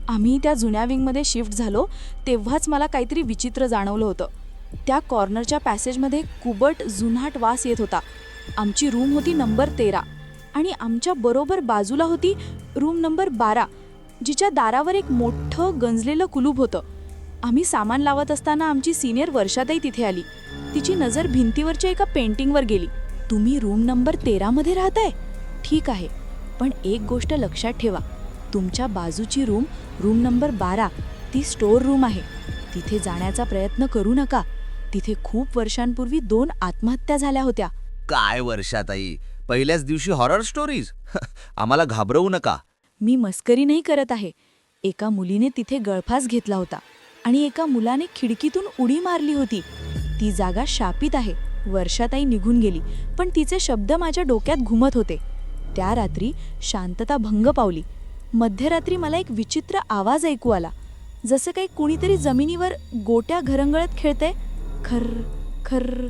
आम्ही त्या जुन्या विंगमध्ये शिफ्ट झालो तेव्हाच मला काहीतरी विचित्र जाणवलं होतं. त्या कॉर्नरच्या पॅसेजमध्ये कुबट जुनाट वास येत होता. आमची रूम होती नंबर 13 आणि आमच्या बरोबर बाजूला होती रूम नंबर 12, जिच्या दारावर एक मोठं गंजलेलं कुलूप होतं. आम्ही सामान लावत असताना आमची सिनियर वर्षाताई तिथे आली. तिची नजर भिंतीवरच्या एका पेंटिंगवर गेली. तुम्ही रूम नंबर 13 मध्ये राहताय? ठीक आहे, पण एक गोष्ट लक्षात ठेवा, तुमच्या बाजूची रूम नंबर 12 ती स्टोअर रूम आहे. तिथे जाण्याचा प्रयत्न करू नका. तिथे खूप वर्षांपूर्वी 2 आत्महत्या झाल्या होत्या. काय वर्षाताई, पहिल्याच दिवशी हॉरर स्टोरीज? आम्हाला घाबरवू नका. मी मस्करी नाही करत आहे. एका मुलीने तिथे गळफास घेतला होता आणि एका मुलाने खिडकीतून उडी मारली होती. ती जागा शापित आहे. वर्षाताई निघून गेली, पण तिचे शब्द माझ्या डोक्यात घुमत होते. त्या रात्री शांतता भंग पावली. मध्यरात्री मला एक विचित्र आवाज ऐकू आला, जसं काही कुणीतरी जमिनीवर गोट्या घरंगळत खेळते. खर्र खर्र